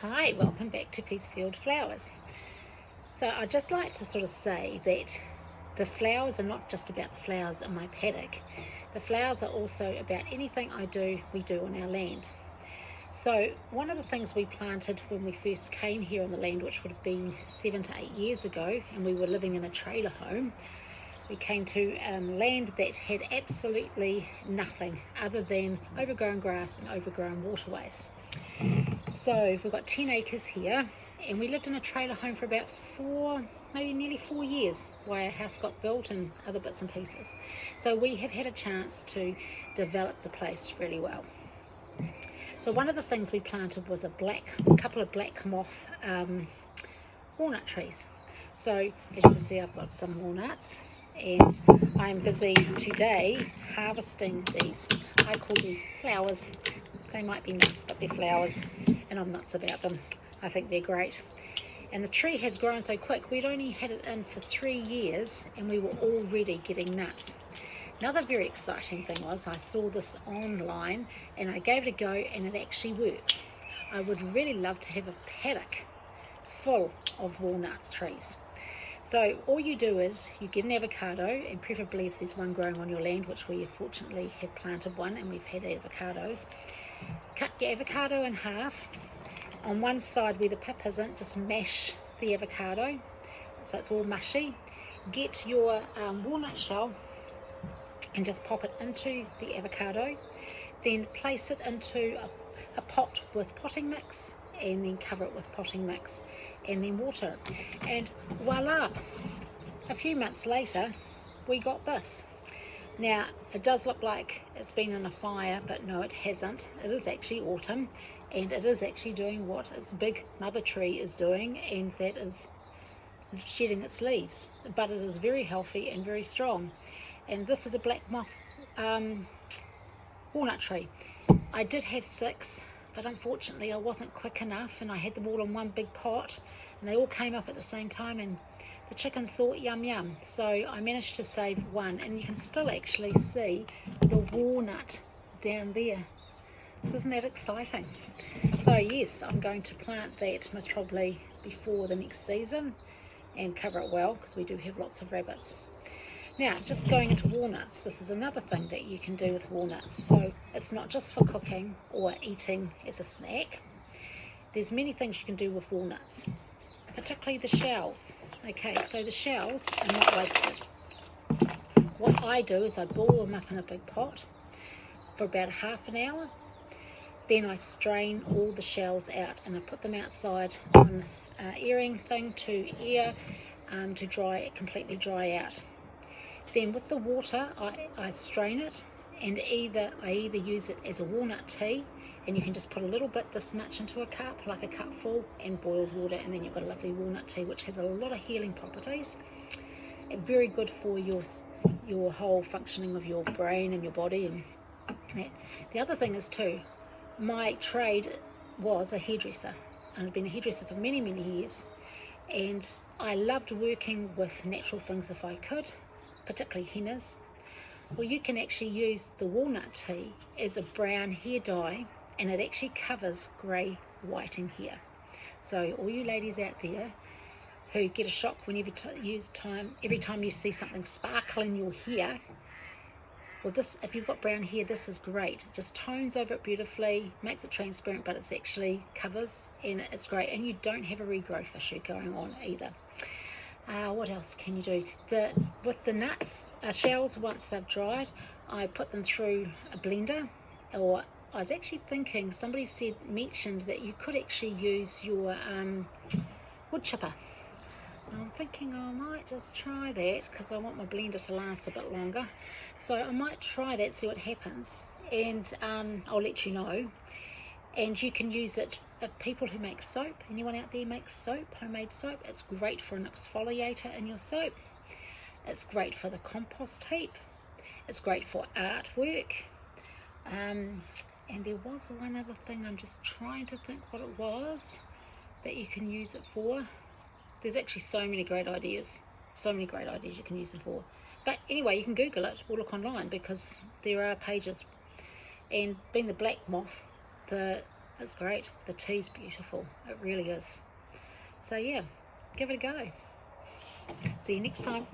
Hi, welcome back to Peacefield Flowers. So I'd just like to sort of say that the flowers are not just about the flowers in my paddock. The flowers are also about anything we do on our land. So one of the things we planted when we first came here on the land, which would have been 7 to 8 years ago, and we were living in a trailer home, we came to land that had absolutely nothing other than overgrown grass and overgrown waterways. So we've got 10 acres here, and we lived in a trailer home for about maybe nearly 4 years while our house got built and other bits and pieces. So we have had a chance to develop the place really well. So one of the things we planted was a couple of black moth walnut trees. So as you can see, I've got some walnuts, and I'm busy today harvesting these. I call these flowers. They might be nuts, but they're flowers, and I'm nuts about them. I think they're great. And the tree has grown so quick. We'd only had it in for 3 years, and we were already getting nuts. Another very exciting thing was I saw this online, and I gave it a go, and it actually works. I would really love to have a paddock full of walnut trees. So all you do is you get an avocado, and preferably if there's one growing on your land, which we fortunately have planted one and we've had avocados. Cut your avocado in half. On one side where the pip isn't, just mash the avocado so it's all mushy. Get your walnut shell and just pop it into the avocado. Then place it into a pot with potting mix, and then cover it with potting mix, and then water it. And voila, a few months later we got this. Now it does look like it's been in a fire, but no, it hasn't. It is actually autumn, and it is actually doing what its big mother tree is doing, and that is shedding its leaves. But it is very healthy and very strong. And this is a black moth walnut tree. I did have 6, but unfortunately I wasn't quick enough, and I had them all in one big pot, and they all came up at the same time, and the chickens thought yum yum. So I managed to save one, and you can still actually see the walnut down there. Isn't that exciting? So yes, I'm going to plant that most probably before the next season and cover it well, because we do have lots of rabbits. Now, just going into walnuts, this is another thing that you can do with walnuts. So it's not just for cooking or eating as a snack. There's many things you can do with walnuts, particularly the shells. Okay, so the shells are not wasted. What I do is I boil them up in a big pot for about half an hour. Then I strain all the shells out, and I put them outside on an airing thing to air to completely dry out. Then with the water, I strain it, and I either use it as a walnut tea, and you can just put a little bit this much into a cup, like a cup full, and boiled water, and then you've got a lovely walnut tea, which has a lot of healing properties. And very good for your whole functioning of your brain and your body. And that. The other thing is too, my trade was a hairdresser, and I've been a hairdresser for many, many years, and I loved working with natural things if I could, particularly hennas. Well, you can actually use the walnut tea as a brown hair dye, and it actually covers grey whiting hair. So all you ladies out there who get a shock every time you see something sparkle in your hair, well, this, if you've got brown hair, this is great. It just tones over it beautifully, makes it transparent, but it's actually covers, and it's great. And you don't have a regrowth issue going on either. What else can you do? With the nuts, shells, once they've dried, I put them through a blender, or I was actually thinking, somebody mentioned that you could actually use your wood chipper. I'm thinking I might just try that, because I want my blender to last a bit longer. So I might try that, see what happens, and I'll let you know. And you can use it for people who make soap. Anyone out there makes soap, homemade soap? It's great for an exfoliator in your soap. It's great for the compost heap. It's great for artwork. And there was one other thing, I'm just trying to think what it was that you can use it for. There's actually so many great ideas you can use it for. But anyway, you can Google it or look online, because there are pages. And being the black moth, the It's great. The tea's beautiful. It really is. So yeah, give it a go. See you next time.